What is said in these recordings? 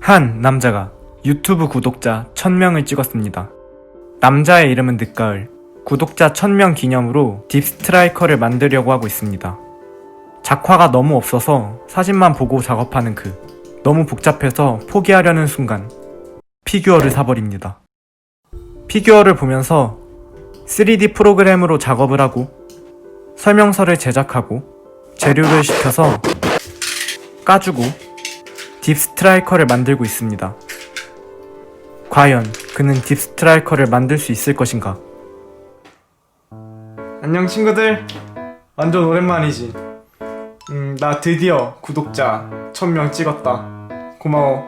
한 남자가 유튜브 구독자 1000명을 찍었습니다. 남자의 이름은 늦가을. 구독자 1000명 기념으로 딥스트라이커를 만들려고 하고 있습니다. 작화가 너무 없어서 사진만 보고 작업하는 너무 복잡해서 포기하려는 순간 피규어를 사버립니다. 피규어를 보면서 3D 프로그램으로 작업을 하고 설명서를 제작하고 재료를 시켜서 까주고 딥스트라이커를 만들고 있습니다. 과연 그는 딥스트라이커를 만들 수 있을 것인가? 안녕 친구들, 완전 오랜만이지. 나 드디어 구독자 1000명 찍었다. 고마워.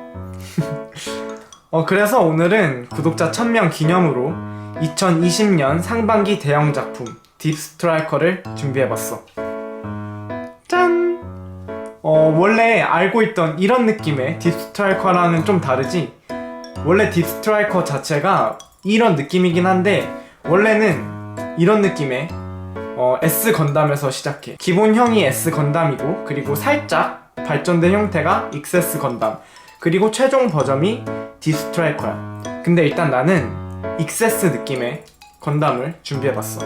그래서 오늘은 구독자 1000명 기념으로 2020년 상반기 대형 작품 딥스트라이커를 준비해봤어. 짠! 원래 알고 있던 이런 느낌의 딥스트라이커랑은 좀 다르지? 원래 딥스트라이커 자체가 이런 느낌이긴 한데 원래는 이런 느낌의 S 건담에서 시작해. 기본형이 S 건담이고 그리고 살짝 발전된 형태가 XS 건담, 그리고 최종 버전이 딥스트라이커야. 근데 일단 나는 XS 느낌의 건담을 준비해봤어.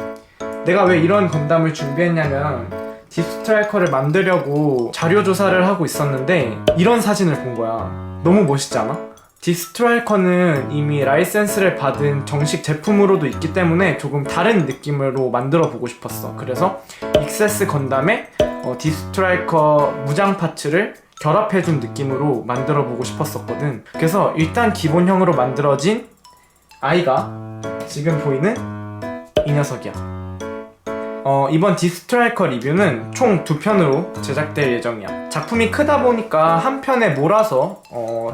내가 왜 이런 건담을 준비했냐면 딥스트라이커를 만들려고 자료 조사를 하고 있었는데 이런 사진을 본 거야. 너무 멋있지 않아? 딥스트라이커는 이미 라이센스를 받은 정식 제품으로도 있기 때문에 조금 다른 느낌으로 만들어 보고 싶었어. 그래서 XS 건담에 딥스트라이커 무장 파츠를 결합해준 느낌으로 만들어 보고 싶었었거든. 그래서 일단 기본형으로 만들어진 아이가 지금 보이는 이 녀석이야. 이번 딥스트라이커 리뷰는 총 2편으로 제작될 예정이야. 작품이 크다 보니까 한 편에 몰아서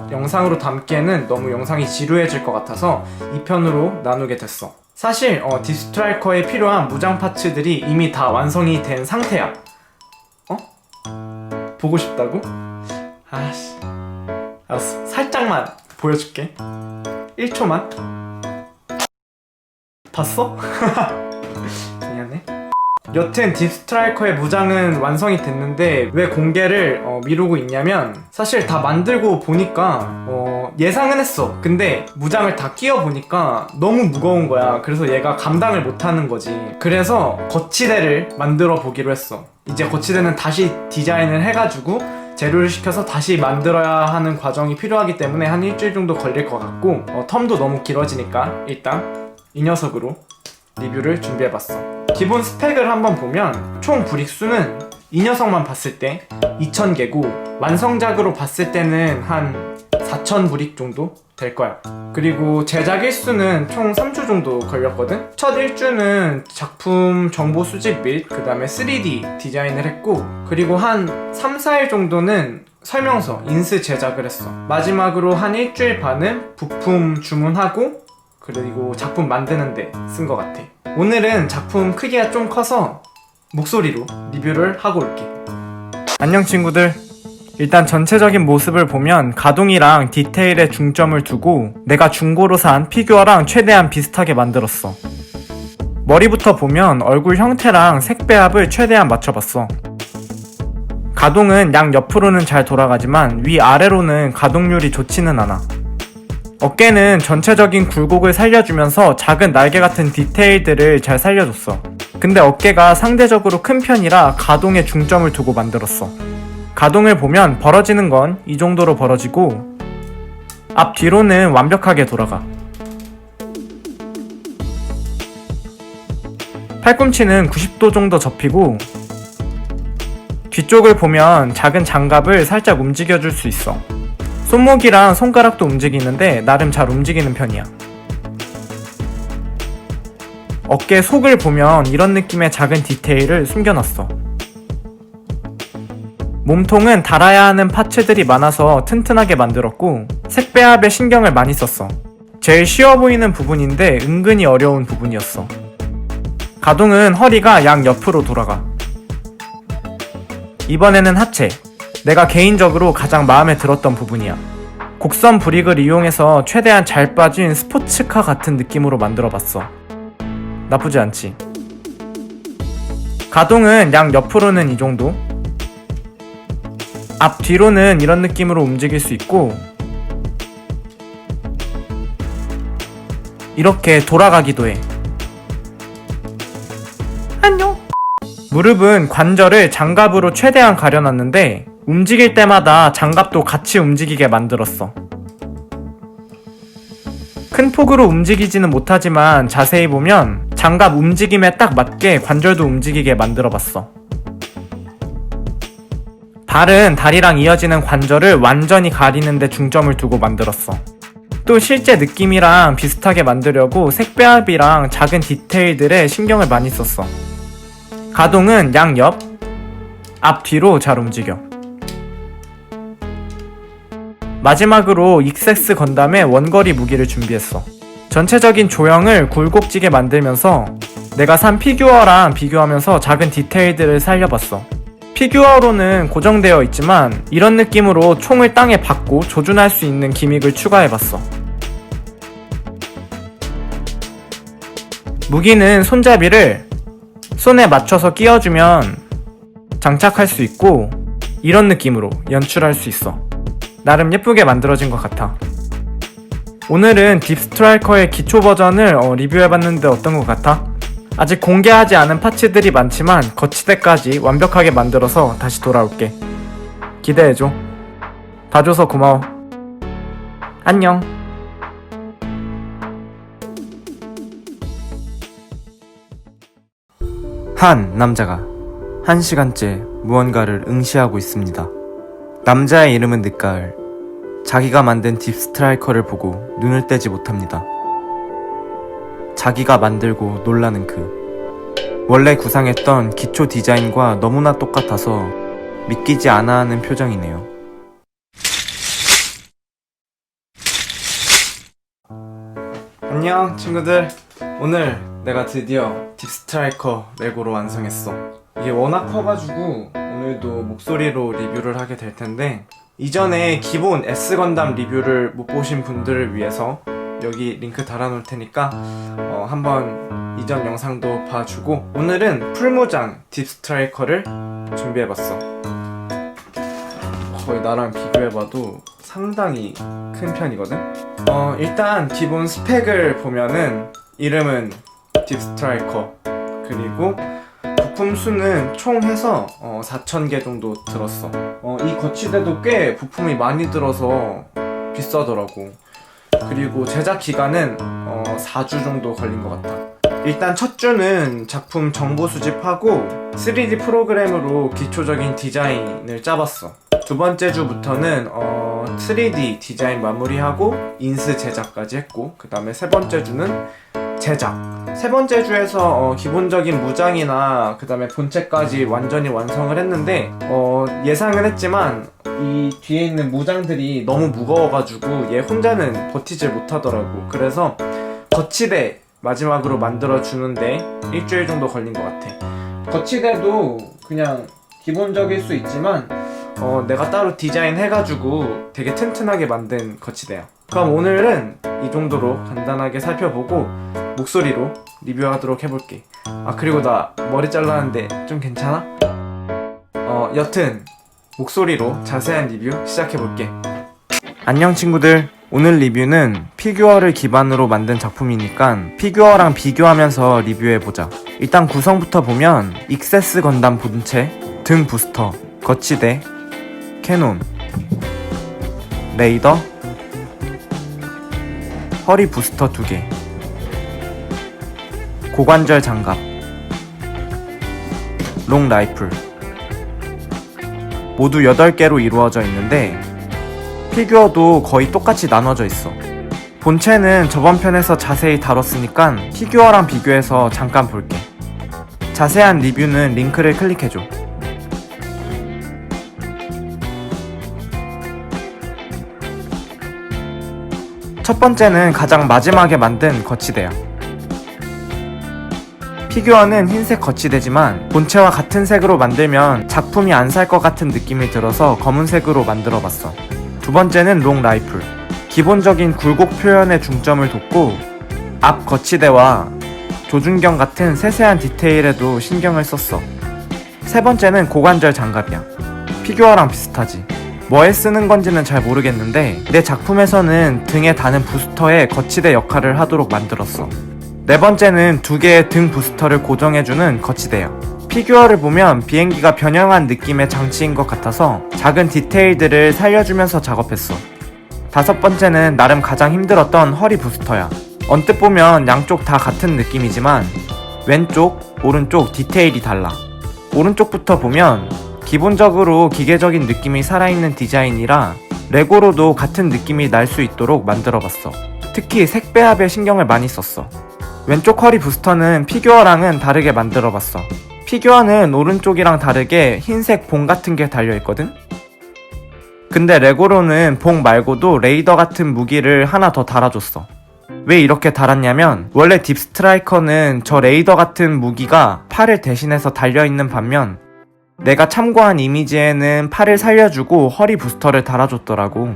영상으로 담기에는 너무 영상이 지루해질 것 같아서 2편으로 나누게 됐어. 사실 딥스트라이커에 필요한 무장 파츠들이 이미 다 완성이 된 상태야. 보고 싶다고? 아씨, 알았어. 살짝만 보여줄게. 1초만. 봤어? 미안해. 여튼 딥스트라이커의 무장은 완성이 됐는데 왜 공개를 미루고 있냐면, 사실 다 만들고 보니까 예상은 했어. 근데 무장을 다 끼워 보니까 너무 무거운 거야. 그래서 얘가 감당을 못하는 거지. 그래서 거치대를 만들어 보기로 했어. 이제 거치대는 다시 디자인을 해가지고 재료를 시켜서 다시 만들어야 하는 과정이 필요하기 때문에 한 일주일 정도 걸릴 것 같고, 텀도 너무 길어지니까 일단 이 녀석으로 리뷰를 준비해봤어. 기본 스펙을 한번 보면 총 브릭수는 이 녀석만 봤을 때 2000개고 완성작으로 봤을 때는 한 4000 브릭 정도 될 거야. 그리고 제작 일수는 총 3주 정도 걸렸거든? 첫 1주는 작품 정보 수집 및 그 다음에 3D 디자인을 했고, 그리고 한 3, 4일 정도는 설명서, 인스 제작을 했어. 마지막으로 한 일주일 반은 부품 주문하고 그리고 작품 만드는데 쓴 것 같아. 오늘은 작품 크기가 좀 커서 목소리로 리뷰를 하고 올게. 안녕 친구들. 일단 전체적인 모습을 보면 가동이랑 디테일에 중점을 두고 내가 중고로 산 피규어랑 최대한 비슷하게 만들었어. 머리부터 보면 얼굴 형태랑 색 배합을 최대한 맞춰봤어. 가동은 양 옆으로는 잘 돌아가지만 위아래로는 가동률이 좋지는 않아. 어깨는 전체적인 굴곡을 살려주면서 작은 날개 같은 디테일들을 잘 살려줬어. 근데 어깨가 상대적으로 큰 편이라 가동에 중점을 두고 만들었어. 가동을 보면 벌어지는 건 이 정도로 벌어지고 앞뒤로는 완벽하게 돌아가. 팔꿈치는 90도 정도 접히고 뒤쪽을 보면 작은 장갑을 살짝 움직여줄 수 있어. 손목이랑 손가락도 움직이는데 나름 잘 움직이는 편이야. 어깨 속을 보면 이런 느낌의 작은 디테일을 숨겨놨어. 몸통은 달아야 하는 파츠들이 많아서 튼튼하게 만들었고 색 배합에 신경을 많이 썼어. 제일 쉬워 보이는 부분인데 은근히 어려운 부분이었어. 가동은 허리가 양 옆으로 돌아가. 이번에는 하체. 내가 개인적으로 가장 마음에 들었던 부분이야. 곡선 브릭을 이용해서 최대한 잘 빠진 스포츠카 같은 느낌으로 만들어봤어. 나쁘지 않지? 가동은 양 옆으로는 이 정도, 앞뒤로는 이런 느낌으로 움직일 수 있고 이렇게 돌아가기도 해. 안녕. 무릎은 관절을 장갑으로 최대한 가려놨는데 움직일 때마다 장갑도 같이 움직이게 만들었어. 큰 폭으로 움직이지는 못하지만 자세히 보면 장갑 움직임에 딱 맞게 관절도 움직이게 만들어봤어. 발은 다리랑 이어지는 관절을 완전히 가리는데 중점을 두고 만들었어. 또 실제 느낌이랑 비슷하게 만들려고 색배합이랑 작은 디테일들에 신경을 많이 썼어. 가동은 양옆, 앞뒤로 잘 움직여. 마지막으로 익섹스 건담의 원거리 무기를 준비했어. 전체적인 조형을 굴곡지게 만들면서 내가 산 피규어랑 비교하면서 작은 디테일들을 살려봤어. 피규어로는 고정되어 있지만 이런 느낌으로 총을 땅에 박고 조준할 수 있는 기믹을 추가해봤어. 무기는 손잡이를 손에 맞춰서 끼워주면 장착할 수 있고 이런 느낌으로 연출할 수 있어. 나름 예쁘게 만들어진 것 같아. 오늘은 딥스트라이커의 기초 버전을 리뷰해봤는데 어떤 것 같아? 아직 공개하지 않은 파츠들이 많지만 거치대까지 완벽하게 만들어서 다시 돌아올게. 기대해줘. 봐줘서 고마워. 안녕. 한 남자가 1시간째 무언가를 응시하고 있습니다. 남자의 이름은 늦가을. 자기가 만든 딥스트라이커를 보고 눈을 떼지 못합니다. 자기가 만들고 놀라는 원래 구상했던 기초 디자인과 너무나 똑같아서 믿기지 않아 하는 표정이네요. 안녕 친구들. 오늘 내가 드디어 딥스트라이커 레고로 완성했어. 이게 워낙 커가지고 오늘도 목소리로 리뷰를 하게 될 텐데, 이전에 기본 S건담 리뷰를 못 보신 분들을 위해서 여기 링크 달아놓을 테니까 한번 이전 영상도 봐주고, 오늘은 풀무장 딥스트라이커를 준비해봤어. 거의 나랑 비교해봐도 상당히 큰 편이거든? 일단 기본 스펙을 보면은 이름은 딥스트라이커, 그리고 부품 수는 총 해서 4,000개 정도 들었어. 이 거치대도 꽤 부품이 많이 들어서 비싸더라고. 그리고 제작 기간은 4주 정도 걸린 것 같아. 일단 첫 주는 작품 정보 수집하고 3D 프로그램으로 기초적인 디자인을 짜봤어. 두 번째 주부터는 3D 디자인 마무리하고 인스 제작까지 했고, 그 다음에 세 번째 주는 제작. 세 번째 주에서 기본적인 무장이나 그 다음에 본체까지 완전히 완성을 했는데, 예상은 했지만 이 뒤에 있는 무장들이 너무 무거워가지고 얘 혼자는 버티질 못하더라고. 그래서 거치대 마지막으로 만들어주는데 일주일 정도 걸린 것 같아. 거치대도 그냥 기본적일 수 있지만 내가 따로 디자인해가지고 되게 튼튼하게 만든 거치대야. 그럼 오늘은 이 정도로 간단하게 살펴보고 목소리로 리뷰하도록 해볼게. 그리고 나 머리 잘랐는데 좀 괜찮아? 여튼 목소리로 자세한 리뷰 시작해볼게. 안녕 친구들. 오늘 리뷰는 피규어를 기반으로 만든 작품이니까 피규어랑 비교하면서 리뷰해보자. 일단 구성부터 보면 익세스 건담 본체, 등 부스터, 거치대, 캐논, 레이더, 허리 부스터 2개, 고관절 장갑, 롱 라이플, 모두 8개로 이루어져 있는데 피규어도 거의 똑같이 나눠져 있어. 본체는 저번 편에서 자세히 다뤘으니까 피규어랑 비교해서 잠깐 볼게. 자세한 리뷰는 링크를 클릭해줘. 첫 번째는 가장 마지막에 만든 거치대야. 피규어는 흰색 거치대지만 본체와 같은 색으로 만들면 작품이 안 살 것 같은 느낌이 들어서 검은색으로 만들어봤어. 두 번째는 롱 라이플. 기본적인 굴곡 표현에 중점을 뒀고 앞 거치대와 조준경 같은 세세한 디테일에도 신경을 썼어. 세 번째는 고관절 장갑이야. 피규어랑 비슷하지. 뭐에 쓰는 건지는 잘 모르겠는데 내 작품에서는 등에 다는 부스터의 거치대 역할을 하도록 만들었어. 네 번째는 두 개의 등 부스터를 고정해주는 거치대야. 피규어를 보면 비행기가 변형한 느낌의 장치인 것 같아서 작은 디테일들을 살려주면서 작업했어. 다섯 번째는 나름 가장 힘들었던 허리 부스터야. 언뜻 보면 양쪽 다 같은 느낌이지만 왼쪽, 오른쪽 디테일이 달라. 오른쪽부터 보면 기본적으로 기계적인 느낌이 살아있는 디자인이라 레고로도 같은 느낌이 날 수 있도록 만들어봤어. 특히 색 배합에 신경을 많이 썼어. 왼쪽 허리 부스터는 피규어랑은 다르게 만들어봤어. 피규어는 오른쪽이랑 다르게 흰색 봉 같은 게 달려있거든? 근데 레고로는 봉 말고도 레이더 같은 무기를 하나 더 달아줬어. 왜 이렇게 달았냐면 원래 딥스트라이커는 저 레이더 같은 무기가 팔을 대신해서 달려있는 반면 내가 참고한 이미지에는 팔을 살려주고 허리 부스터를 달아줬더라고.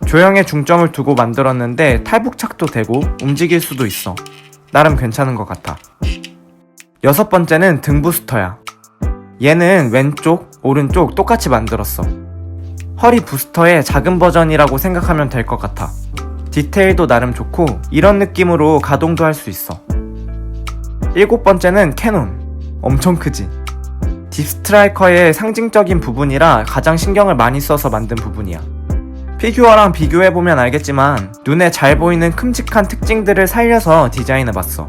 조형에 중점을 두고 만들었는데 탈북착도 되고 움직일 수도 있어. 나름 괜찮은 것 같아. 여섯 번째는 등 부스터야. 얘는 왼쪽, 오른쪽 똑같이 만들었어. 허리 부스터의 작은 버전이라고 생각하면 될 것 같아. 디테일도 나름 좋고 이런 느낌으로 가동도 할 수 있어. 일곱 번째는 캐논. 엄청 크지? 딥스트라이커의 상징적인 부분이라 가장 신경을 많이 써서 만든 부분이야. 피규어랑 비교해보면 알겠지만 눈에 잘 보이는 큼직한 특징들을 살려서 디자인해봤어.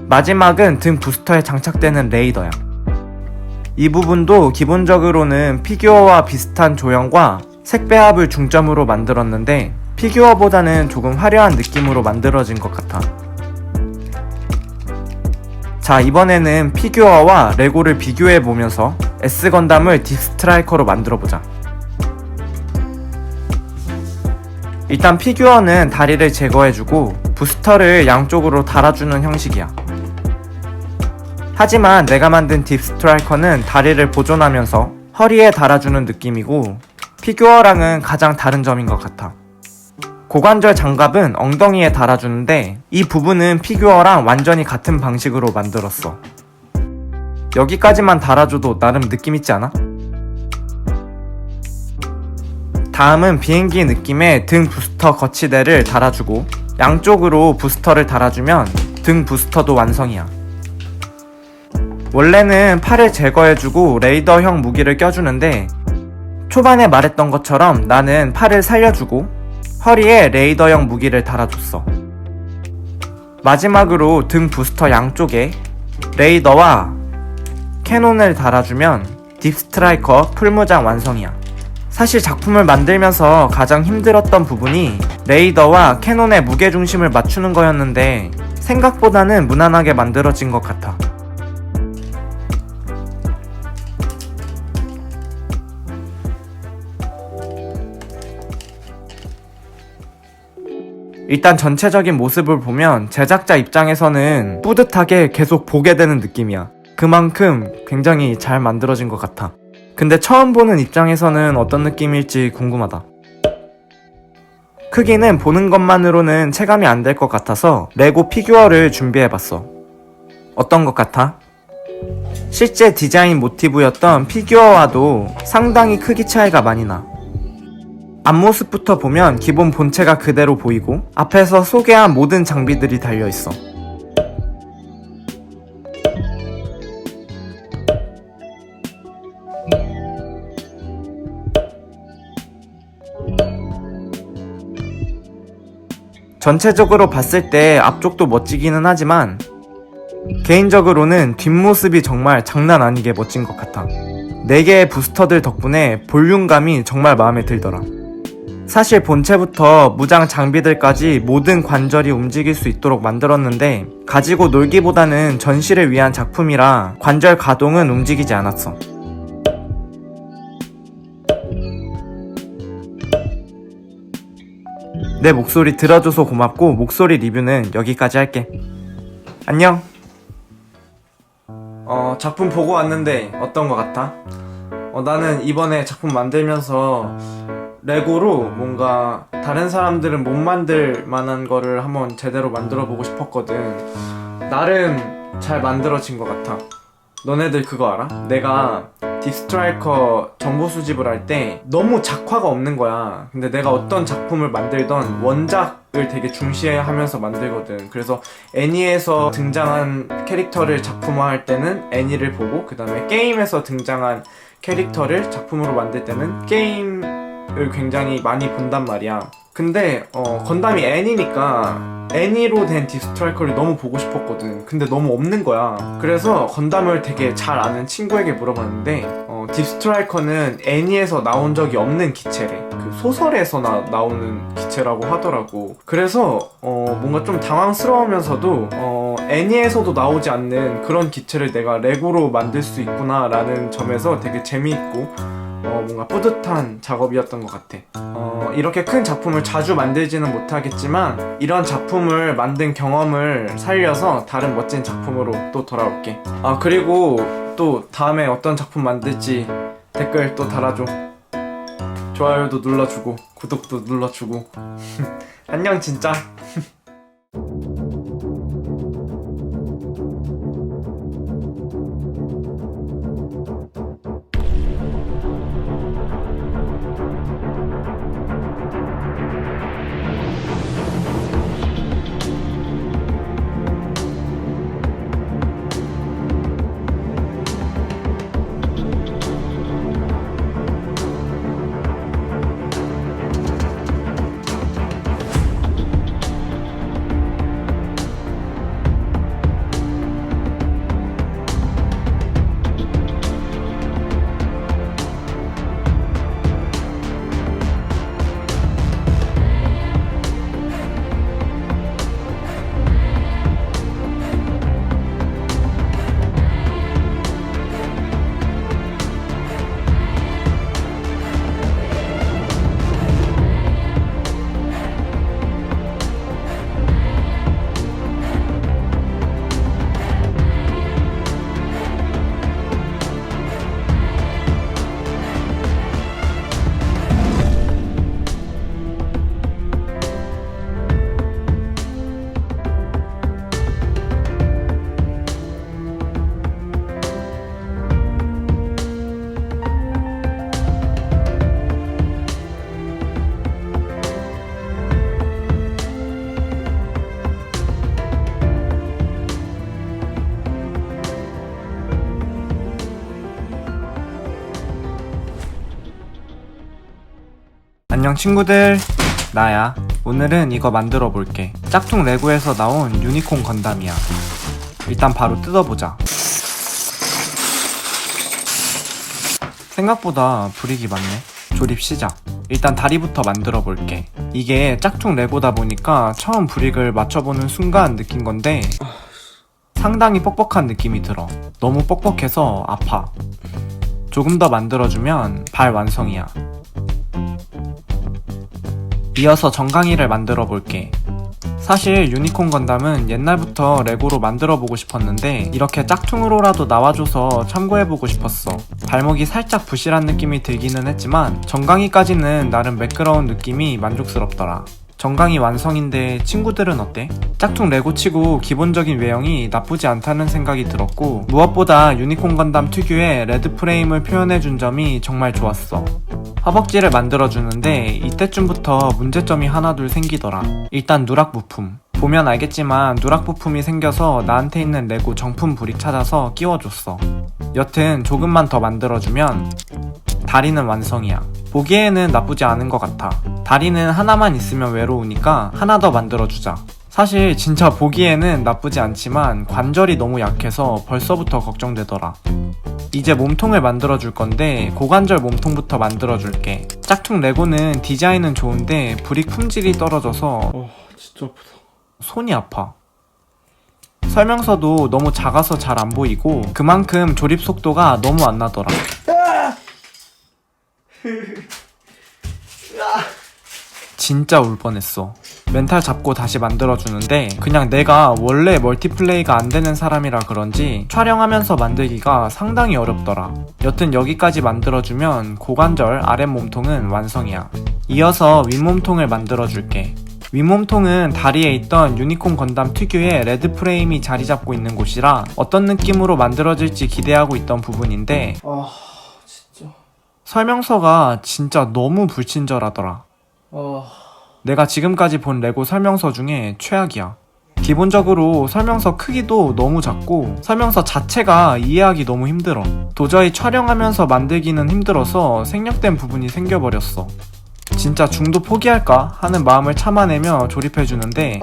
마지막은 등 부스터에 장착되는 레이더야. 이 부분도 기본적으로는 피규어와 비슷한 조형과 색 배합을 중점으로 만들었는데 피규어보다는 조금 화려한 느낌으로 만들어진 것 같아. 자, 이번에는 피규어와 레고를 비교해보면서 S건담을 딥스트라이커로 만들어보자. 일단 피규어는 다리를 제거해주고 부스터를 양쪽으로 달아주는 형식이야. 하지만 내가 만든 딥스트라이커는 다리를 보존하면서 허리에 달아주는 느낌이고 피규어랑은 가장 다른 점인 것 같아. 고관절 장갑은 엉덩이에 달아주는데 이 부분은 피규어랑 완전히 같은 방식으로 만들었어. 여기까지만 달아줘도 나름 느낌 있지 않아? 다음은 비행기 느낌의 등 부스터 거치대를 달아주고 양쪽으로 부스터를 달아주면 등 부스터도 완성이야. 원래는 팔을 제거해주고 레이더형 무기를 껴주는데 초반에 말했던 것처럼 나는 팔을 살려주고 허리에 레이더형 무기를 달아줬어. 마지막으로 등 부스터 양쪽에 레이더와 캐논을 달아주면 딥스트라이커 풀무장 완성이야. 사실 작품을 만들면서 가장 힘들었던 부분이 레이더와 캐논의 무게중심을 맞추는 거였는데 생각보다는 무난하게 만들어진 것 같아. 일단 전체적인 모습을 보면 제작자 입장에서는 뿌듯하게 계속 보게 되는 느낌이야. 그만큼 굉장히 잘 만들어진 것 같아. 근데 처음 보는 입장에서는 어떤 느낌일지 궁금하다. 크기는 보는 것만으로는 체감이 안 될 것 같아서 레고 피규어를 준비해봤어. 어떤 것 같아? 실제 디자인 모티브였던 피규어와도 상당히 크기 차이가 많이 나. 앞모습부터 보면 기본 본체가 그대로 보이고 앞에서 소개한 모든 장비들이 달려있어. 전체적으로 봤을 때 앞쪽도 멋지기는 하지만 개인적으로는 뒷모습이 정말 장난 아니게 멋진 것 같아. 4개의 부스터들 덕분에 볼륨감이 정말 마음에 들더라. 사실 본체부터 무장 장비들까지 모든 관절이 움직일 수 있도록 만들었는데 가지고 놀기보다는 전시를 위한 작품이라 관절 가동은 움직이지 않았어. 내 목소리 들어줘서 고맙고 목소리 리뷰는 여기까지 할게. 안녕. 작품 보고 왔는데 어떤 것 같아? 나는 이번에 작품 만들면서 레고로 뭔가 다른 사람들은 못 만들 만한 거를 한번 제대로 만들어 보고 싶었거든. 나름 잘 만들어진 것 같아. 너네들 그거 알아? 내가 딥스트라이커 정보 수집을 할 때 너무 작화가 없는 거야. 근데 내가 어떤 작품을 만들던 원작을 되게 중시하면서 만들거든. 그래서 애니에서 등장한 캐릭터를 작품화할 때는 애니를 보고, 그 다음에 게임에서 등장한 캐릭터를 작품으로 만들 때는 게임을 굉장히 많이 본단 말이야. 근데 건담이 애니니까 애니로 된 딥스트라이커를 너무 보고 싶었거든. 근데 너무 없는 거야. 그래서 건담을 되게 잘 아는 친구에게 물어봤는데 딥스트라이커는 애니에서 나온 적이 없는 기체래. 그 소설에서나 나오는 기체라고 하더라고. 그래서 뭔가 좀 당황스러우면서도 애니에서도 나오지 않는 그런 기체를 내가 레고로 만들 수 있구나 라는 점에서 되게 재미있고 뭔가 뿌듯한 작업이었던 것 같아. 이렇게 큰 작품을 자주 만들지는 못하겠지만 이런 작품을 만든 경험을 살려서 다른 멋진 작품으로 또 돌아올게. 그리고 또 다음에 어떤 작품 만들지 댓글 또 달아줘. 좋아요도 눌러주고 구독도 눌러주고 안녕 진짜. 안녕 친구들, 나야. 오늘은 이거 만들어 볼게. 짝퉁 레고에서 나온 유니콘 건담이야. 일단 바로 뜯어보자. 생각보다 브릭이 많네. 조립 시작. 일단 다리부터 만들어 볼게. 이게 짝퉁 레고다 보니까 처음 브릭을 맞춰보는 순간 느낀 건데 상당히 뻑뻑한 느낌이 들어. 너무 뻑뻑해서 아파. 조금 더 만들어주면 발 완성이야. 이어서 정강이를 만들어 볼게. 사실 유니콘 건담은 옛날부터 레고로 만들어보고 싶었는데 이렇게 짝퉁으로라도 나와줘서 참고해보고 싶었어. 발목이 살짝 부실한 느낌이 들기는 했지만 정강이까지는 나름 매끄러운 느낌이 만족스럽더라. 정강이 완성인데 친구들은 어때? 짝퉁 레고치고 기본적인 외형이 나쁘지 않다는 생각이 들었고 무엇보다 유니콘 건담 특유의 레드 프레임을 표현해준 점이 정말 좋았어. 허벅지를 만들어주는데 이때쯤부터 문제점이 하나둘 생기더라. 일단 누락 부품. 보면 알겠지만 누락 부품이 생겨서 나한테 있는 레고 정품 브릭 찾아서 끼워줬어. 여튼 조금만 더 만들어주면 다리는 완성이야. 보기에는 나쁘지 않은 것 같아. 다리는 하나만 있으면 외로우니까 하나 더 만들어주자. 사실 진짜 보기에는 나쁘지 않지만 관절이 너무 약해서 벌써부터 걱정되더라. 이제 몸통을 만들어줄 건데 고관절 몸통부터 만들어줄게. 짝퉁 레고는 디자인은 좋은데 브릭 품질이 떨어져서 진짜 아프다. 손이 아파. 설명서도 너무 작아서 잘 안 보이고 그만큼 조립 속도가 너무 안 나더라. 진짜 울 뻔했어. 멘탈 잡고 다시 만들어주는데 그냥 내가 원래 멀티플레이가 안 되는 사람이라 그런지 촬영하면서 만들기가 상당히 어렵더라. 여튼 여기까지 만들어주면 고관절 아랫몸통은 완성이야. 이어서 윗몸통을 만들어줄게. 윗몸통은 다리에 있던 유니콘 건담 특유의 레드 프레임이 자리 잡고 있는 곳이라 어떤 느낌으로 만들어질지 기대하고 있던 부분인데 설명서가 진짜 너무 불친절하더라. 내가 지금까지 본 레고 설명서 중에 최악이야. 기본적으로 설명서 크기도 너무 작고 설명서 자체가 이해하기 너무 힘들어. 도저히 촬영하면서 만들기는 힘들어서 생략된 부분이 생겨버렸어. 진짜 중도 포기할까 하는 마음을 참아내며 조립해주는데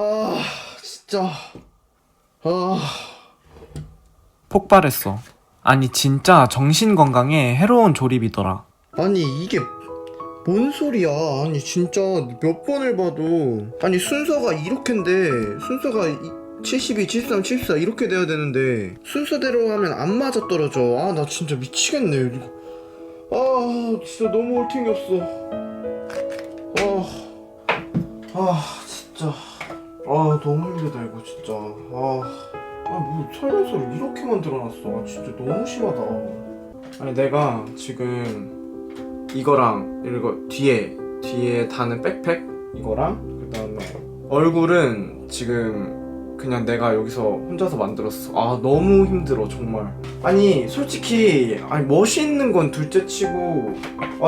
진짜 폭발했어. 아니 진짜 정신건강에 해로운 조립이더라. 아니 이게 뭔 소리야. 아니 진짜 몇 번을 봐도 아니 순서가 이렇게인데 순서가 72, 73, 74 이렇게 돼야 되는데 순서대로 하면 안 맞아 떨어져. 아 나 진짜 미치겠네 이거. 아 진짜 너무 올팅이 없어. 진짜 너무 힘들다 이거 진짜. 뭐 설명서를 이렇게 만들어놨어. 진짜 너무 심하다. 아니 내가 지금 이거랑 이거 뒤에 다는 백팩 이거랑 그 다음에 얼굴은 지금 그냥 내가 여기서 혼자서 만들었어. 너무 힘들어 정말. 아니 솔직히 멋있는 건 둘째치고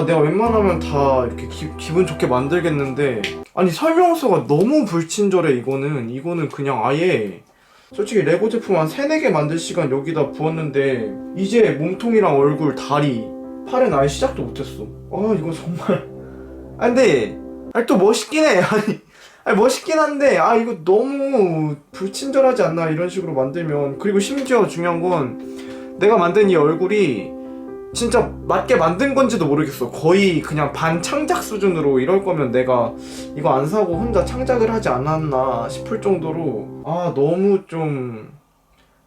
내가 웬만하면 다 이렇게 기분 좋게 만들겠는데 아니 설명서가 너무 불친절해. 이거는 그냥 아예 솔직히 레고 제품 한 3-4개 만들 시간 여기다 부었는데 이제 몸통이랑 얼굴, 다리, 팔은 아예 시작도 못했어. 이거 정말. 근데 또 멋있긴 해. 아니 멋있긴 한데 이거 너무 불친절하지 않나 이런 식으로 만들면. 그리고 심지어 중요한 건 내가 만든 이 얼굴이 진짜 맞게 만든 건지도 모르겠어. 거의 그냥 반창작 수준으로. 이럴 거면 내가 이거 안 사고 혼자 창작을 하지 않았나 싶을 정도로 너무 좀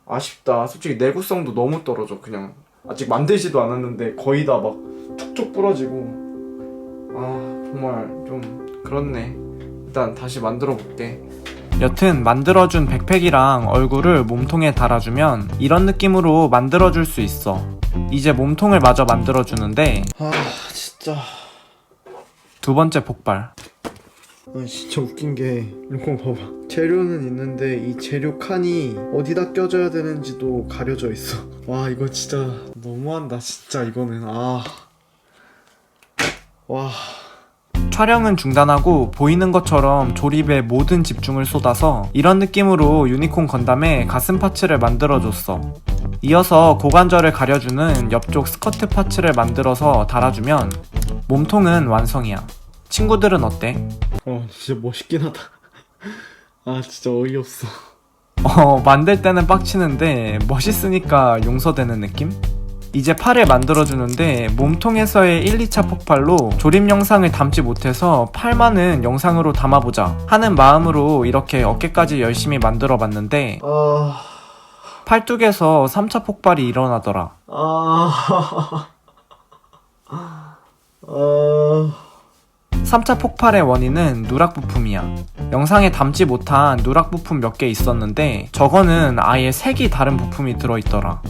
아쉽다. 솔직히 내구성도 너무 떨어져. 그냥 아직 만들지도 않았는데 거의 다 막 툭툭 부러지고. 정말 좀 그렇네. 일단 다시 만들어 볼게. 여튼 만들어준 백팩이랑 얼굴을 몸통에 달아주면 이런 느낌으로 만들어줄 수 있어. 이제 몸통을 마저 만들어주는데 진짜 두 번째 폭발. 진짜 웃긴 게 이거 봐봐. 재료는 있는데 이 재료 칸이 어디다 껴줘야 되는지도 가려져 있어. 이거 진짜 너무한다 진짜. 이거는 촬영은 중단하고 보이는 것처럼 조립에 모든 집중을 쏟아서 이런 느낌으로 유니콘 건담의 가슴 파츠를 만들어줬어. 이어서 고관절을 가려주는 옆쪽 스커트 파츠를 만들어서 달아주면 몸통은 완성이야. 친구들은 어때? 진짜 멋있긴 하다. 진짜 어이없어. 만들 때는 빡치는데 멋있으니까 용서되는 느낌? 이제 팔을 만들어주는데 몸통에서의 1, 2차 폭발로 조립 영상을 담지 못해서 팔만은 영상으로 담아보자 하는 마음으로 이렇게 어깨까지 열심히 만들어봤는데 팔뚝에서 3차 폭발이 일어나더라. 3차 폭발의 원인은 누락 부품이야. 영상에 담지 못한 누락 부품 몇 개 있었는데 저거는 아예 색이 다른 부품이 들어있더라.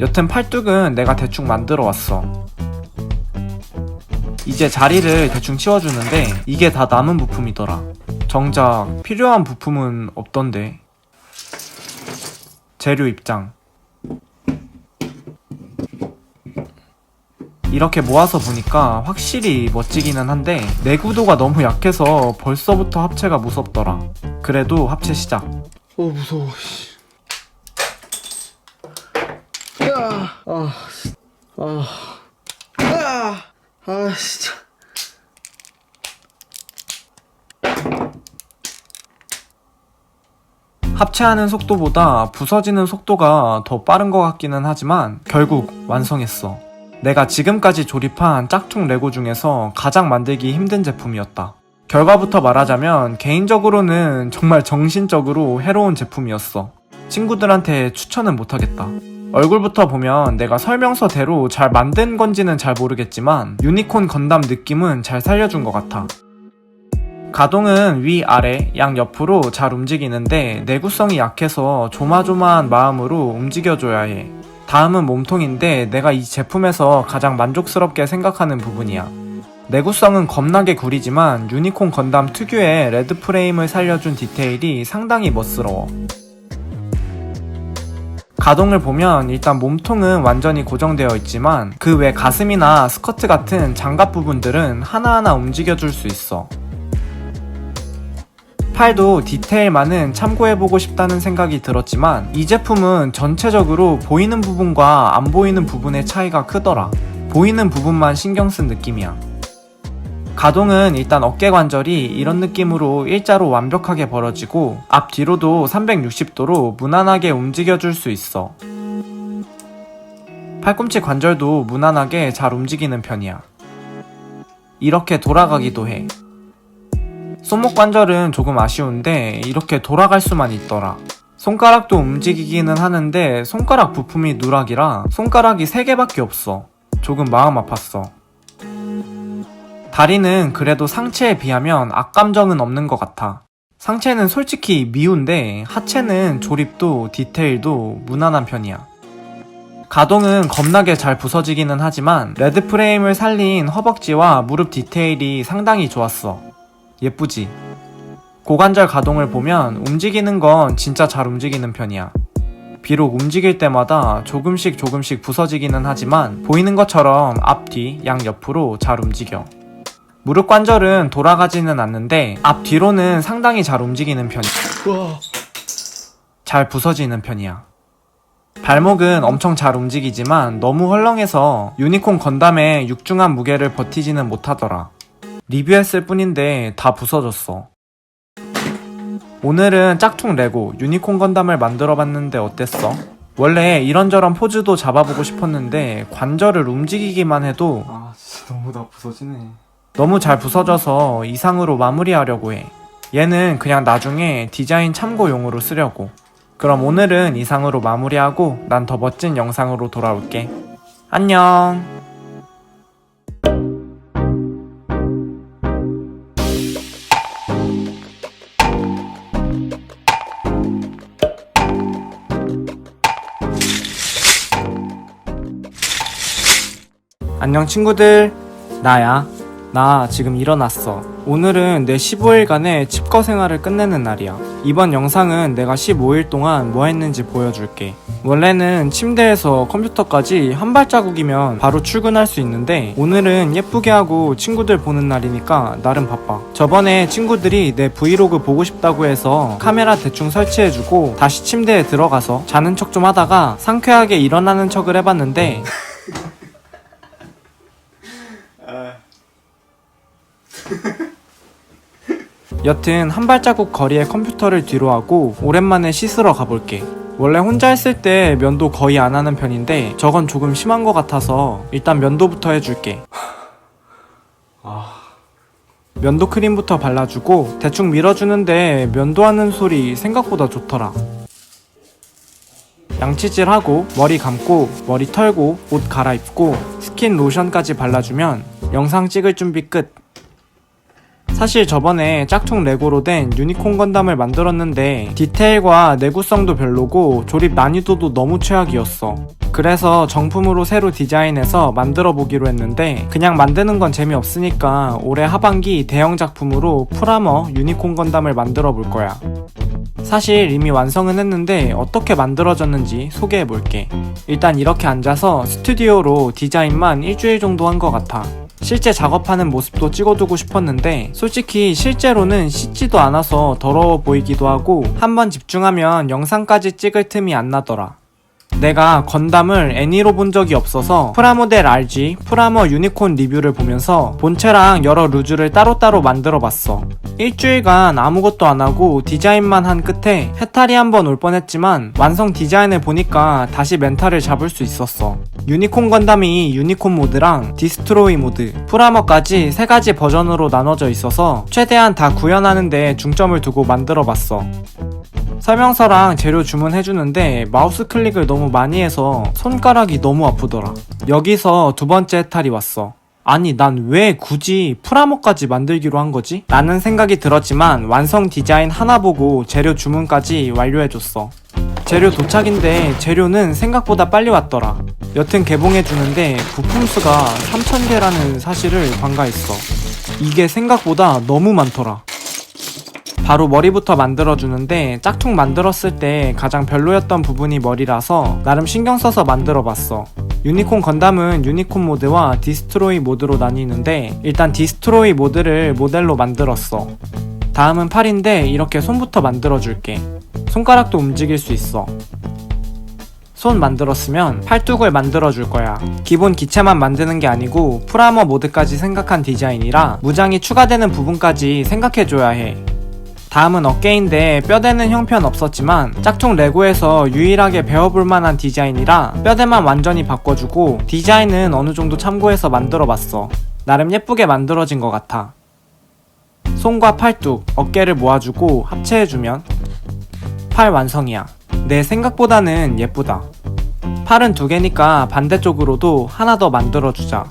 여튼 팔뚝은 내가 대충 만들어 왔어. 이제 자리를 대충 치워주는데 이게 다 남은 부품이더라. 정작 필요한 부품은 없던데. 재료 입장. 이렇게 모아서 보니까 확실히 멋지기는 한데 내구도가 너무 약해서 벌써부터 합체가 무섭더라. 그래도 합체 시작. 무서워. 진짜. 합체하는 속도보다 부서지는 속도가 더 빠른 것 같기는 하지만 결국 완성했어. 내가 지금까지 조립한 짝퉁 레고 중에서 가장 만들기 힘든 제품이었다. 결과부터 말하자면 개인적으로는 정말 정신적으로 해로운 제품이었어. 친구들한테 추천은 못하겠다. 얼굴부터 보면 내가 설명서대로 잘 만든 건지는 잘 모르겠지만 유니콘 건담 느낌은 잘 살려준 것 같아. 가동은 위아래 양옆으로 잘 움직이는데 내구성이 약해서 조마조마한 마음으로 움직여줘야 해. 다음은 몸통인데 내가 이 제품에서 가장 만족스럽게 생각하는 부분이야. 내구성은 겁나게 구리지만 유니콘 건담 특유의 레드 프레임을 살려준 디테일이 상당히 멋스러워. 가동을 보면 일단 몸통은 완전히 고정되어 있지만 그 외 가슴이나 스커트 같은 장갑 부분들은 하나하나 움직여줄 수 있어. 팔도 디테일만은 참고해보고 싶다는 생각이 들었지만 이 제품은 전체적으로 보이는 부분과 안 보이는 부분의 차이가 크더라. 보이는 부분만 신경 쓴 느낌이야. 가동은 일단 어깨 관절이 이런 느낌으로 일자로 완벽하게 벌어지고 앞뒤로도 360도로 무난하게 움직여줄 수 있어. 팔꿈치 관절도 무난하게 잘 움직이는 편이야. 이렇게 돌아가기도 해. 손목 관절은 조금 아쉬운데 이렇게 돌아갈 수만 있더라. 손가락도 움직이기는 하는데 손가락 부품이 누락이라 손가락이 3개밖에 없어. 조금 마음 아팠어. 다리는 그래도 상체에 비하면 악감정은 없는 것 같아. 상체는 솔직히 미운데 하체는 조립도 디테일도 무난한 편이야. 가동은 겁나게 잘 부서지기는 하지만 레드 프레임을 살린 허벅지와 무릎 디테일이 상당히 좋았어. 예쁘지? 고관절 가동을 보면 움직이는 건 진짜 잘 움직이는 편이야. 비록 움직일 때마다 조금씩 부서지기는 하지만 보이는 것처럼 앞뒤, 양옆으로 잘 움직여. 무릎 관절은 돌아가지는 않는데 앞뒤로는 상당히 잘 움직이는 편이야. 잘 부서지는 편이야. 발목은 엄청 잘 움직이지만 너무 헐렁해서 유니콘 건담의 육중한 무게를 버티지는 못하더라. 리뷰했을 뿐인데 다 부서졌어. 오늘은 짝퉁 레고 유니콘 건담을 만들어봤는데 어땠어? 원래 이런저런 포즈도 잡아보고 싶었는데 관절을 움직이기만 해도 진짜 너무 다 부서지네. 너무 잘 부서져서 이상으로 마무리하려고 해. 얘는 그냥 나중에 디자인 참고용으로 쓰려고. 그럼 오늘은 이상으로 마무리하고 난 더 멋진 영상으로 돌아올게. 안녕. 안녕 친구들, 나야. 나 지금 일어났어. 오늘은 내 15일간의 칩거 생활을 끝내는 날이야. 이번 영상은 내가 15일 동안 뭐 했는지 보여줄게. 원래는 침대에서 컴퓨터까지 한 발자국이면 바로 출근할 수 있는데 오늘은 예쁘게 하고 친구들 보는 날이니까 나름 바빠. 저번에 친구들이 내 브이로그 보고 싶다고 해서 카메라 대충 설치해주고 다시 침대에 들어가서 자는 척 좀 하다가 상쾌하게 일어나는 척을 해봤는데 여튼 한 발자국 거리의 컴퓨터를 뒤로 하고 오랜만에 씻으러 가볼게. 원래 혼자 있을 때 면도 거의 안 하는 편인데 저건 조금 심한 것 같아서 일단 면도부터 해줄게. 면도 크림부터 발라주고 대충 밀어주는데 면도하는 소리 생각보다 좋더라. 양치질하고 머리 감고 머리 털고 옷 갈아입고 스킨 로션까지 발라주면 영상 찍을 준비 끝. 사실 저번에 짝퉁 레고로 된 유니콘 건담을 만들었는데 디테일과 내구성도 별로고 조립 난이도도 너무 최악이었어. 그래서 정품으로 새로 디자인해서 만들어 보기로 했는데 그냥 만드는 건 재미없으니까 올해 하반기 대형 작품으로 프라머 유니콘 건담을 만들어 볼 거야. 사실 이미 완성은 했는데 어떻게 만들어졌는지 소개해 볼게. 일단 이렇게 앉아서 스튜디오로 디자인만 일주일 정도 한 것 같아. 실제 작업하는 모습도 찍어두고 싶었는데 솔직히 실제로는 씻지도 않아서 더러워 보이기도 하고 한번 집중하면 영상까지 찍을 틈이 안 나더라. 내가 건담을 애니로 본 적이 없어서 프라모델 RG, 프라모 유니콘 리뷰를 보면서 본체랑 여러 루즈를 따로따로 만들어봤어. 일주일간 아무것도 안하고 디자인만 한 끝에 해탈이 한번 올 뻔했지만 완성 디자인을 보니까 다시 멘탈을 잡을 수 있었어. 유니콘 건담이 유니콘 모드랑 디스트로이 모드, 프라모까지 3가지 버전으로 나눠져 있어서 최대한 다 구현하는 데 중점을 두고 만들어봤어. 설명서랑 재료 주문해주는데 마우스 클릭을 너무 많이 해서 손가락이 너무 아프더라. 여기서 두 번째 해탈이 왔어. 아니 난 왜 굳이 프라모까지 만들기로 한 거지? 라는 생각이 들었지만 완성 디자인 하나 보고 재료 주문까지 완료해줬어. 재료 도착인데 재료는 생각보다 빨리 왔더라. 여튼 개봉해주는데 부품수가 3000개라는 사실을 관가했어. 이게 생각보다 너무 많더라. 바로 머리부터 만들어주는데 짝퉁 만들었을 때 가장 별로였던 부분이 머리라서 나름 신경 써서 만들어봤어. 유니콘 건담은 유니콘 모드와 디스트로이 모드로 나뉘는데 일단 디스트로이 모드를 모델로 만들었어. 다음은 팔인데 이렇게 손부터 만들어줄게. 손가락도 움직일 수 있어. 손 만들었으면 팔뚝을 만들어줄 거야. 기본 기체만 만드는 게 아니고 프라모 모드까지 생각한 디자인이라 무장이 추가되는 부분까지 생각해줘야 해. 다음은 어깨인데 뼈대는 형편 없었지만 짝퉁 레고에서 유일하게 배워볼 만한 디자인이라 뼈대만 완전히 바꿔주고 디자인은 어느정도 참고해서 만들어봤어. 나름 예쁘게 만들어진 것 같아. 손과 팔뚝, 어깨를 모아주고 합체해주면 팔 완성이야. 내 생각보다는 예쁘다. 팔은 2개니까 반대쪽으로도 하나 더 만들어주자.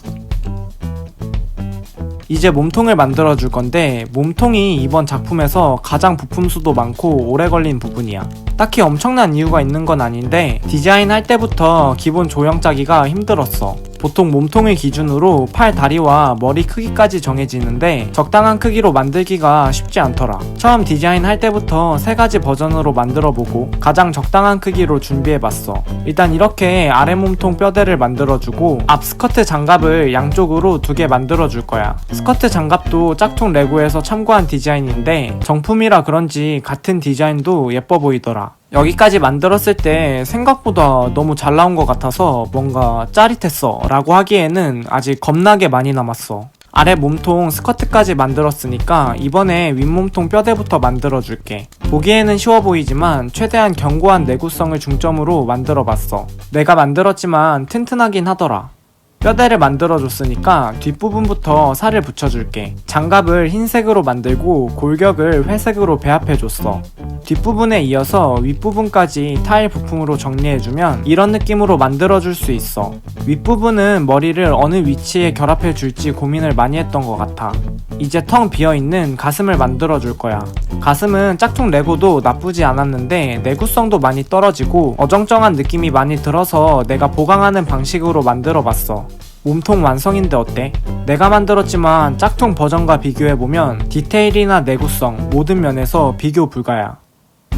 이제 몸통을 만들어줄 건데 몸통이 이번 작품에서 가장 부품수도 많고 오래 걸린 부분이야. 딱히 엄청난 이유가 있는 건 아닌데 디자인 할 때부터 기본 조형 짜기가 힘들었어. 보통 몸통을 기준으로 팔, 다리와 머리 크기까지 정해지는데 적당한 크기로 만들기가 쉽지 않더라. 처음 디자인 할 때부터 3가지 버전으로 만들어보고 가장 적당한 크기로 준비해봤어. 일단 이렇게 아래 몸통 뼈대를 만들어주고 앞 스커트 장갑을 양쪽으로 2개 만들어줄 거야. 스커트 장갑도 짝퉁 레고에서 참고한 디자인인데 정품이라 그런지 같은 디자인도 예뻐 보이더라. 여기까지 만들었을 때 생각보다 너무 잘 나온 것 같아서 뭔가 짜릿했어 라고 하기에는 아직 겁나게 많이 남았어. 아래 몸통 스커트까지 만들었으니까 이번에 윗몸통 뼈대부터 만들어줄게. 보기에는 쉬워 보이지만 최대한 견고한 내구성을 중점으로 만들어봤어. 내가 만들었지만 튼튼하긴 하더라. 뼈대를 만들어줬으니까 뒷부분부터 살을 붙여줄게. 장갑을 흰색으로 만들고 골격을 회색으로 배합해줬어. 뒷부분에 이어서 윗부분까지 타일 부품으로 정리해주면 이런 느낌으로 만들어줄 수 있어. 윗부분은 머리를 어느 위치에 결합해줄지 고민을 많이 했던 것 같아. 이제 텅 비어있는 가슴을 만들어줄 거야. 가슴은 짝퉁 레고도 나쁘지 않았는데 내구성도 많이 떨어지고 어정쩡한 느낌이 많이 들어서 내가 보강하는 방식으로 만들어봤어. 몸통 완성인데 어때? 내가 만들었지만 짝퉁 버전과 비교해보면 디테일이나 내구성 모든 면에서 비교 불가야.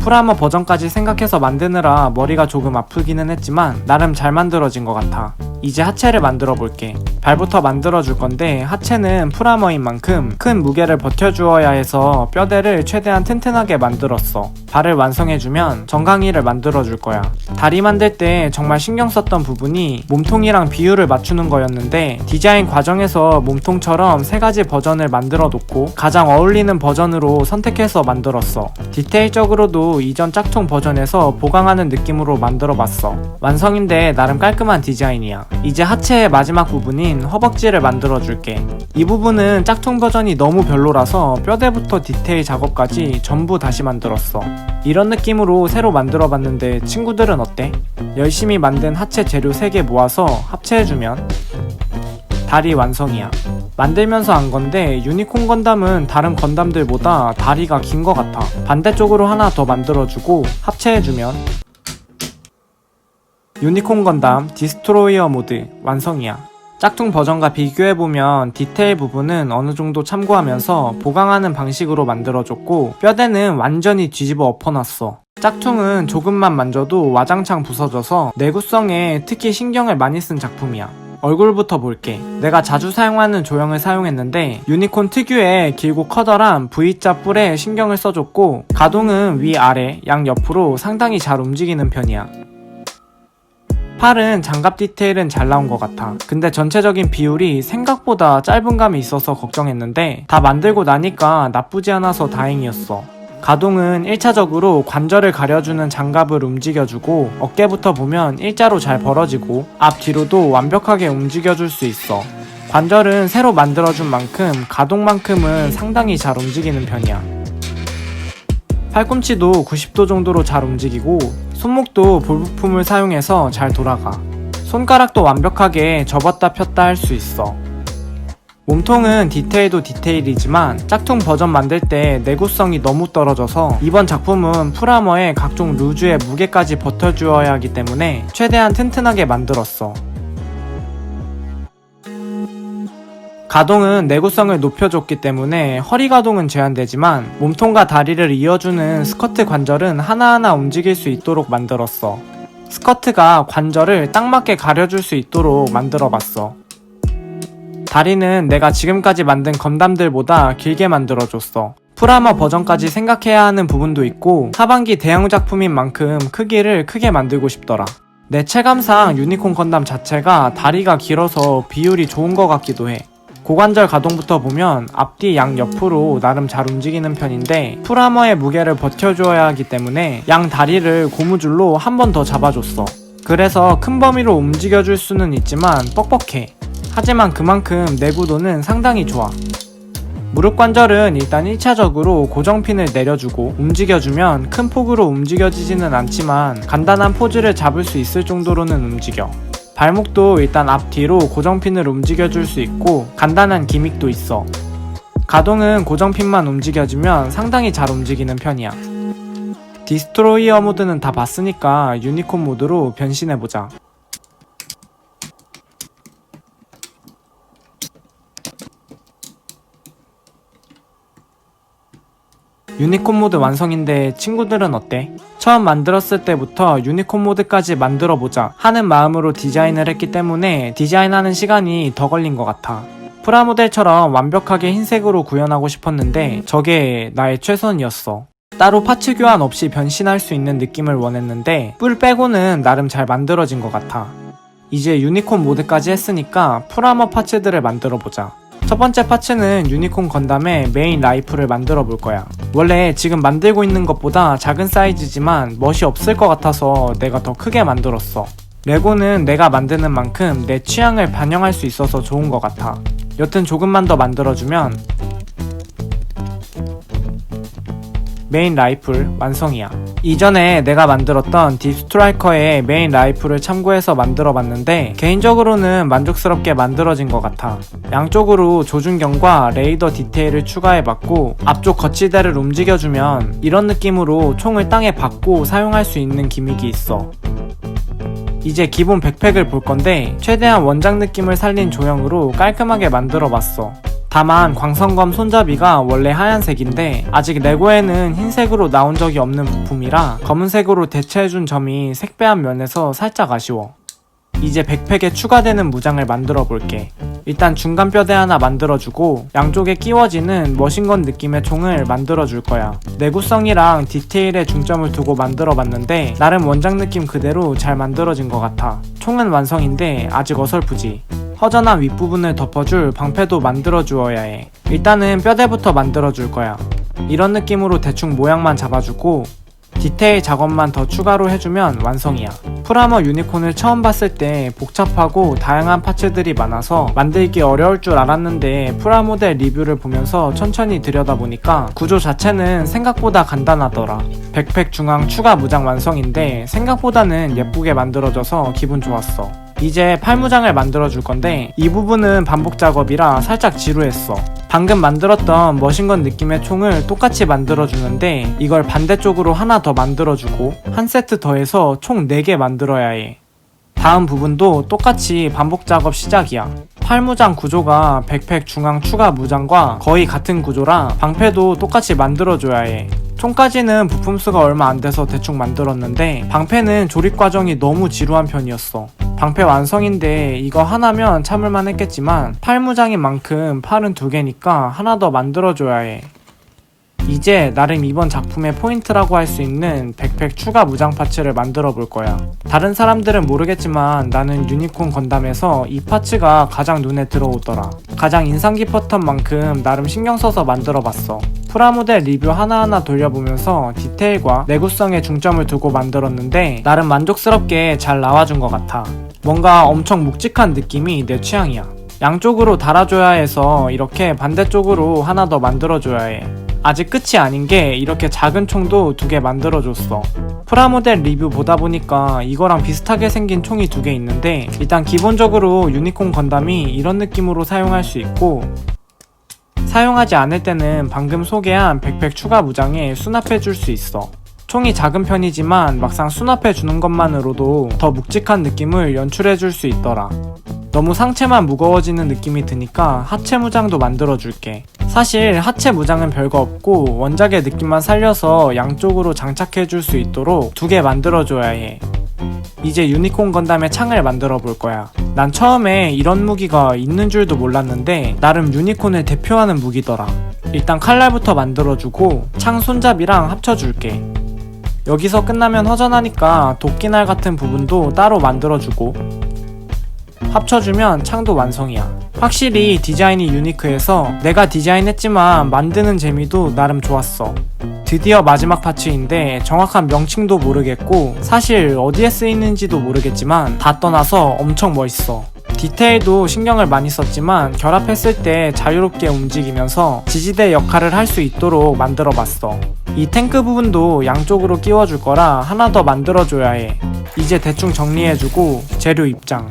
프라모 버전까지 생각해서 만드느라 머리가 조금 아프기는 했지만 나름 잘 만들어진 것 같아. 이제 하체를 만들어 볼게. 발부터 만들어 줄 건데 하체는 프라모인 만큼 큰 무게를 버텨주어야 해서 뼈대를 최대한 튼튼하게 만들었어. 발을 완성해주면 정강이를 만들어 줄 거야. 다리 만들 때 정말 신경 썼던 부분이 몸통이랑 비율을 맞추는 거였는데 디자인 과정에서 몸통처럼 3가지 버전을 만들어 놓고 가장 어울리는 버전으로 선택해서 만들었어. 디테일적으로도 이전 짝퉁 버전에서 보강하는 느낌으로 만들어 봤어. 완성인데 나름 깔끔한 디자인이야. 이제 하체의 마지막 부분인 허벅지를 만들어 줄게. 이 부분은 짝퉁 버전이 너무 별로라서 뼈대부터 디테일 작업까지 전부 다시 만들었어. 이런 느낌으로 새로 만들어 봤는데 친구들은 어때? 열심히 만든 하체 재료 3개 모아서 합체해주면 다리 완성이야. 만들면서 안 건데 유니콘 건담은 다른 건담들보다 다리가 긴 것 같아. 반대쪽으로 하나 더 만들어주고 합체해주면 유니콘 건담 디스트로이어 모드 완성이야. 짝퉁 버전과 비교해보면 디테일 부분은 어느정도 참고하면서 보강하는 방식으로 만들어줬고 뼈대는 완전히 뒤집어 엎어놨어. 짝퉁은 조금만 만져도 와장창 부서져서 내구성에 특히 신경을 많이 쓴 작품이야. 얼굴부터 볼게. 내가 자주 사용하는 조형을 사용했는데 유니콘 특유의 길고 커다란 V자 뿔에 신경을 써줬고 가동은 위아래 양옆으로 상당히 잘 움직이는 편이야. 팔은 장갑 디테일은 잘 나온 것 같아. 근데 전체적인 비율이 생각보다 짧은 감이 있어서 걱정했는데 다 만들고 나니까 나쁘지 않아서 다행이었어. 가동은 1차적으로 관절을 가려주는 장갑을 움직여주고 어깨부터 보면 일자로 잘 벌어지고 앞뒤로도 완벽하게 움직여줄 수 있어. 관절은 새로 만들어준 만큼 가동만큼은 상당히 잘 움직이는 편이야. 팔꿈치도 90도 정도로 잘 움직이고 손목도 볼 부품을 사용해서 잘 돌아가. 손가락도 완벽하게 접었다 폈다 할 수 있어. 몸통은 디테일도 디테일이지만 짝퉁 버전 만들 때 내구성이 너무 떨어져서 이번 작품은 프라모의 각종 루즈의 무게까지 버텨주어야 하기 때문에 최대한 튼튼하게 만들었어. 가동은 내구성을 높여줬기 때문에 허리 가동은 제한되지만 몸통과 다리를 이어주는 스커트 관절은 하나하나 움직일 수 있도록 만들었어. 스커트가 관절을 딱 맞게 가려줄 수 있도록 만들어봤어. 다리는 내가 지금까지 만든 건담들보다 길게 만들어줬어. 풀아머 버전까지 생각해야 하는 부분도 있고 하반기 대형 작품인 만큼 크기를 크게 만들고 싶더라. 내 체감상 유니콘 건담 자체가 다리가 길어서 비율이 좋은 것 같기도 해. 고관절 가동부터 보면 앞뒤 양 옆으로 나름 잘 움직이는 편인데 풀아머의 무게를 버텨줘야 하기 때문에 양 다리를 고무줄로 한 번 더 잡아줬어. 그래서 큰 범위로 움직여줄 수는 있지만 뻑뻑해. 하지만 그만큼 내구도는 상당히 좋아. 무릎 관절은 일단 1차적으로 고정핀을 내려주고 움직여주면 큰 폭으로 움직여지지는 않지만 간단한 포즈를 잡을 수 있을 정도로는 움직여. 발목도 일단 앞뒤로 고정핀을 움직여줄 수 있고 간단한 기믹도 있어. 가동은 고정핀만 움직여주면 상당히 잘 움직이는 편이야. 디스트로이어 모드는 다 봤으니까 유니콘 모드로 변신해보자. 유니콘 모드 완성인데 친구들은 어때? 처음 만들었을 때부터 유니콘 모드까지 만들어보자 하는 마음으로 디자인을 했기 때문에 디자인하는 시간이 더 걸린 것 같아. 프라모델처럼 완벽하게 흰색으로 구현하고 싶었는데 저게 나의 최선이었어. 따로 파츠 교환 없이 변신할 수 있는 느낌을 원했는데 뿔 빼고는 나름 잘 만들어진 것 같아. 이제 유니콘 모드까지 했으니까 풀아머 파츠들을 만들어보자. 첫 번째 파츠는 유니콘 건담의 메인 라이플을 만들어 볼 거야. 원래 지금 만들고 있는 것보다 작은 사이즈지만 멋이 없을 것 같아서 내가 더 크게 만들었어. 레고는 내가 만드는 만큼 내 취향을 반영할 수 있어서 좋은 것 같아. 여튼 조금만 더 만들어주면 메인 라이플 완성이야. 이전에 내가 만들었던 딥스트라이커의 메인 라이플을 참고해서 만들어봤는데 개인적으로는 만족스럽게 만들어진 것 같아. 양쪽으로 조준경과 레이더 디테일을 추가해봤고 앞쪽 거치대를 움직여주면 이런 느낌으로 총을 땅에 박고 사용할 수 있는 기믹이 있어. 이제 기본 백팩을 볼 건데 최대한 원작 느낌을 살린 조형으로 깔끔하게 만들어봤어. 다만 광선검 손잡이가 원래 하얀색인데 아직 레고에는 흰색으로 나온 적이 없는 부품이라 검은색으로 대체해준 점이 색배한 면에서 살짝 아쉬워. 이제 백팩에 추가되는 무장을 만들어 볼게. 일단 중간 뼈대 하나 만들어주고 양쪽에 끼워지는 머신건 느낌의 총을 만들어줄 거야. 내구성이랑 디테일에 중점을 두고 만들어봤는데 나름 원작 느낌 그대로 잘 만들어진 것 같아. 총은 완성인데 아직 어설프지. 허전한 윗부분을 덮어줄 방패도 만들어주어야 해. 일단은 뼈대부터 만들어줄 거야. 이런 느낌으로 대충 모양만 잡아주고 디테일 작업만 더 추가로 해주면 완성이야. 풀아머 유니콘을 처음 봤을 때 복잡하고 다양한 파츠들이 많아서 만들기 어려울 줄 알았는데 프라모델 리뷰를 보면서 천천히 들여다보니까 구조 자체는 생각보다 간단하더라. 백팩 중앙 추가 무장 완성인데 생각보다는 예쁘게 만들어져서 기분 좋았어. 이제 팔무장을 만들어줄 건데 이 부분은 반복 작업이라 살짝 지루했어. 방금 만들었던 머신건 느낌의 총을 똑같이 만들어주는데 이걸 반대쪽으로 하나 더 만들어주고 한 세트 더해서 총 4개 만들어야 해. 다음 부분도 똑같이 반복 작업 시작이야. 팔무장 구조가 백팩 중앙 추가 무장과 거의 같은 구조라 방패도 똑같이 만들어줘야 해. 총까지는 부품수가 얼마 안 돼서 대충 만들었는데 방패는 조립 과정이 너무 지루한 편이었어. 방패 완성인데 이거 하나면 참을만 했겠지만 팔무장인 만큼 팔은 2개니까 하나 더 만들어줘야 해. 이제 나름 이번 작품의 포인트라고 할 수 있는 백팩 추가 무장 파츠를 만들어 볼 거야. 다른 사람들은 모르겠지만 나는 유니콘 건담에서 이 파츠가 가장 눈에 들어오더라. 가장 인상 깊었던 만큼 나름 신경 써서 만들어 봤어. 프라모델 리뷰 하나하나 돌려보면서 디테일과 내구성에 중점을 두고 만들었는데 나름 만족스럽게 잘 나와준 것 같아. 뭔가 엄청 묵직한 느낌이 내 취향이야. 양쪽으로 달아줘야 해서 이렇게 반대쪽으로 하나 더 만들어줘야 해. 아직 끝이 아닌 게 이렇게 작은 총도 2개 만들어줬어. 프라모델 리뷰 보다 보니까 이거랑 비슷하게 생긴 총이 2개 있는데 일단 기본적으로 유니콘 건담이 이런 느낌으로 사용할 수 있고 사용하지 않을 때는 방금 소개한 백팩 추가 무장에 수납해 줄 수 있어. 총이 작은 편이지만 막상 수납해 주는 것만으로도 더 묵직한 느낌을 연출해 줄 수 있더라. 너무 상체만 무거워지는 느낌이 드니까 하체 무장도 만들어줄게. 사실 하체 무장은 별거 없고 원작의 느낌만 살려서 양쪽으로 장착해줄 수 있도록 2개 만들어줘야 해. 이제 유니콘 건담의 창을 만들어 볼 거야. 난 처음에 이런 무기가 있는 줄도 몰랐는데 나름 유니콘을 대표하는 무기더라. 일단 칼날부터 만들어주고 창 손잡이랑 합쳐줄게. 여기서 끝나면 허전하니까 도끼날 같은 부분도 따로 만들어주고 합쳐주면 창도 완성이야. 확실히 디자인이 유니크해서 내가 디자인했지만 만드는 재미도 나름 좋았어. 드디어 마지막 파츠인데 정확한 명칭도 모르겠고 사실 어디에 쓰이는지도 모르겠지만 다 떠나서 엄청 멋있어. 디테일도 신경을 많이 썼지만 결합했을 때 자유롭게 움직이면서 지지대 역할을 할 수 있도록 만들어봤어. 이 탱크 부분도 양쪽으로 끼워줄 거라 하나 더 만들어줘야 해. 이제 대충 정리해주고 재료 입장.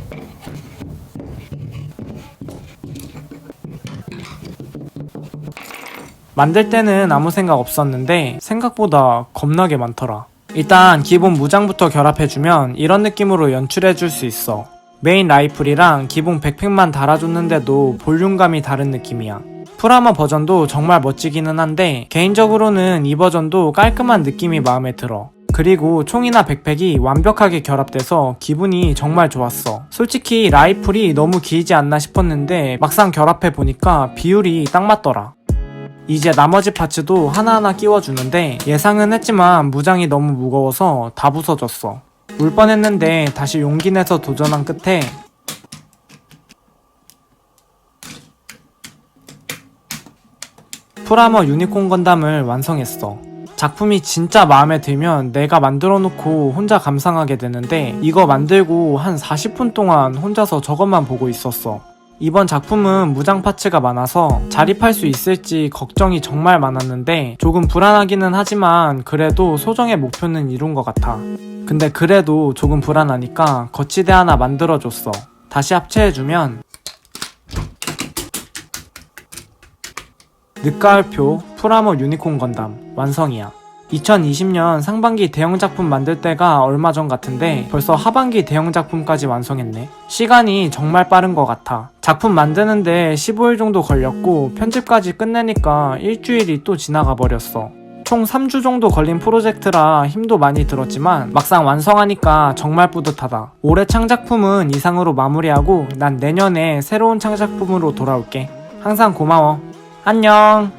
만들 때는 아무 생각 없었는데 생각보다 겁나게 많더라. 일단 기본 무장부터 결합해주면 이런 느낌으로 연출해줄 수 있어. 메인 라이플이랑 기본 백팩만 달아줬는데도 볼륨감이 다른 느낌이야. 프라모 버전도 정말 멋지기는 한데 개인적으로는 이 버전도 깔끔한 느낌이 마음에 들어. 그리고 총이나 백팩이 완벽하게 결합돼서 기분이 정말 좋았어. 솔직히 라이플이 너무 길지 않나 싶었는데 막상 결합해보니까 비율이 딱 맞더라. 이제 나머지 파츠도 하나하나 끼워주는데 예상은 했지만 무장이 너무 무거워서 다 부서졌어. 울 뻔했는데 다시 용기 내서 도전한 끝에 프라모 유니콘 건담을 완성했어. 작품이 진짜 마음에 들면 내가 만들어 놓고 혼자 감상하게 되는데 이거 만들고 한 40분 동안 혼자서 저것만 보고 있었어. 이번 작품은 무장 파츠가 많아서 자립할 수 있을지 걱정이 정말 많았는데 조금 불안하기는 하지만 그래도 소정의 목표는 이룬 것 같아. 근데 그래도 조금 불안하니까 거치대 하나 만들어줬어. 다시 합체해주면 늦가을표 프라모 유니콘 건담 완성이야. 2020년 상반기 대형작품 만들 때가 얼마 전 같은데 벌써 하반기 대형작품까지 완성했네. 시간이 정말 빠른 것 같아. 작품 만드는데 15일 정도 걸렸고 편집까지 끝내니까 일주일이 또 지나가 버렸어. 총 3주 정도 걸린 프로젝트라 힘도 많이 들었지만 막상 완성하니까 정말 뿌듯하다. 올해 창작품은 이상으로 마무리하고 난 내년에 새로운 창작품으로 돌아올게. 항상 고마워. 안녕.